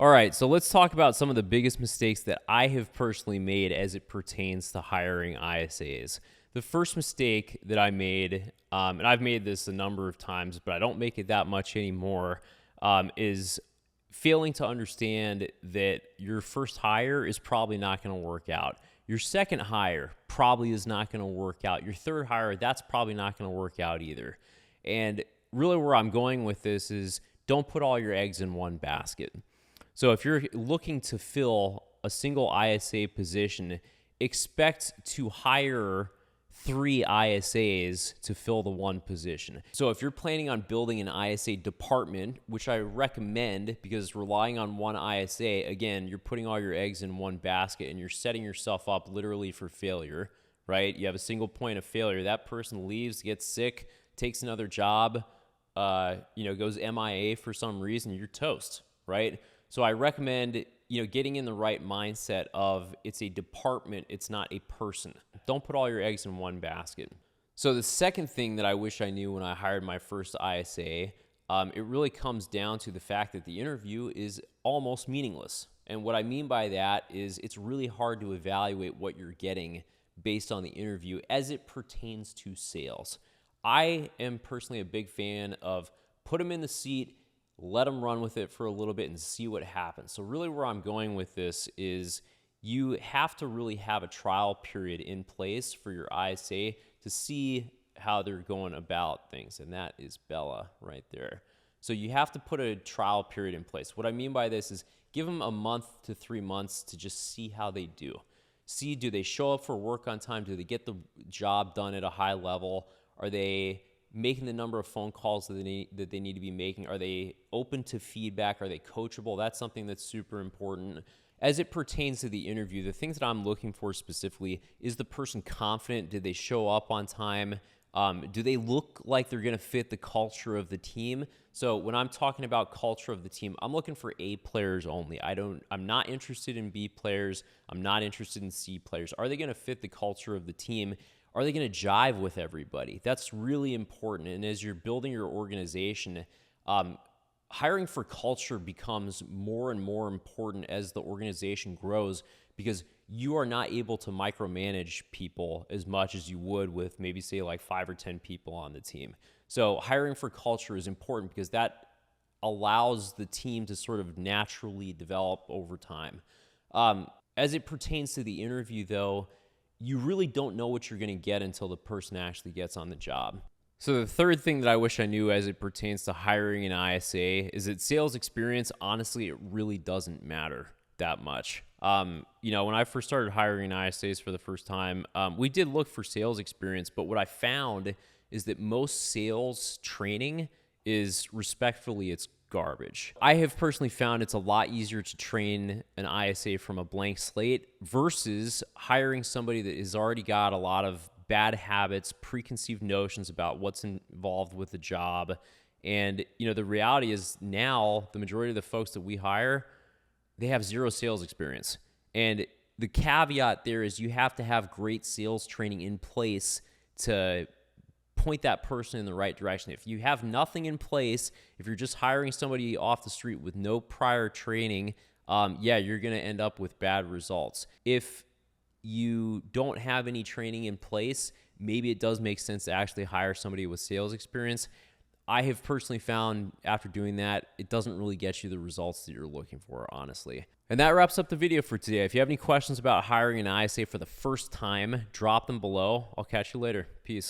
All right, so let's talk about some of the biggest mistakes that I have personally made as it pertains to hiring ISAs. The first mistake that I made, and I've made this a number of times, but I don't make it that much anymore, is failing to understand that your first hire is probably not going to work out. Your second hire probably is not going to work out. Your third hire, that's probably not going to work out either. And really where I'm going with this is don't put all your eggs in one basket. So if you're looking to fill a single ISA position, expect to hire 3 ISAs to fill the one position. So if you're planning on building an ISA department, which I recommend because relying on one ISA, again, you're putting all your eggs in one basket and you're setting yourself up literally for failure, right? You have a single point of failure. That person leaves, gets sick, takes another job, goes MIA for some reason, you're toast, right? So I recommend, getting in the right mindset of it's a department, it's not a person. Don't put all your eggs in one basket. So the second thing that I wish I knew when I hired my first ISA, it really comes down to the fact that the interview is almost meaningless. And what I mean by that is it's really hard to evaluate what you're getting based on the interview as it pertains to sales. I am personally a big fan of put them in the seat, let them run with it for a little bit and see what happens. So really where I'm going with this is you have to really have a trial period in place for your ISA to see how they're going about things. And that is Bella right there. So you have to put a trial period in place. What I mean by this is give them a month to 3 months to just see how they do. See, do they show up for work on time? Do they get the job done at a high level? Are they making the number of phone calls that they need to be making? Are they open to feedback? Are they coachable? That's something that's super important. As it pertains to the interview, the things that I'm looking for specifically is the person confident? Did they show up on time? Do they look like they're going to fit the culture of the team? So when I'm talking about culture of the team, I'm looking for A players only. I'm not interested in B players. I'm not interested in C players. Are they going to fit the culture of the team? Are they going to jive with everybody? That's really important. And as you're building your organization, hiring for culture becomes more and more important as the organization grows because you are not able to micromanage people as much as you would with maybe say like 5 or 10 people on the team. So hiring for culture is important because that allows the team to sort of naturally develop over time. As it pertains to the interview though, you really don't know what you're going to get until the person actually gets on the job. So the third thing that I wish I knew as it pertains to hiring an ISA is that sales experience, honestly, it really doesn't matter that much. When I first started hiring ISAs for the first time, we did look for sales experience, but what I found is that most sales training is respectfully, it's garbage. I have personally found it's a lot easier to train an ISA from a blank slate versus hiring somebody that has already got a lot of bad habits, preconceived notions about what's involved with the job. And, the reality is now the majority of the folks that we hire, they have zero sales experience. And the caveat there is you have to have great sales training in place to point that person in the right direction. If you have nothing in place, if you're just hiring somebody off the street with no prior training, you're going to end up with bad results. If you don't have any training in place, maybe it does make sense to actually hire somebody with sales experience. I have personally found after doing that, it doesn't really get you the results that you're looking for, honestly. And that wraps up the video for today. If you have any questions about hiring an ISA for the first time, drop them below. I'll catch you later. Peace.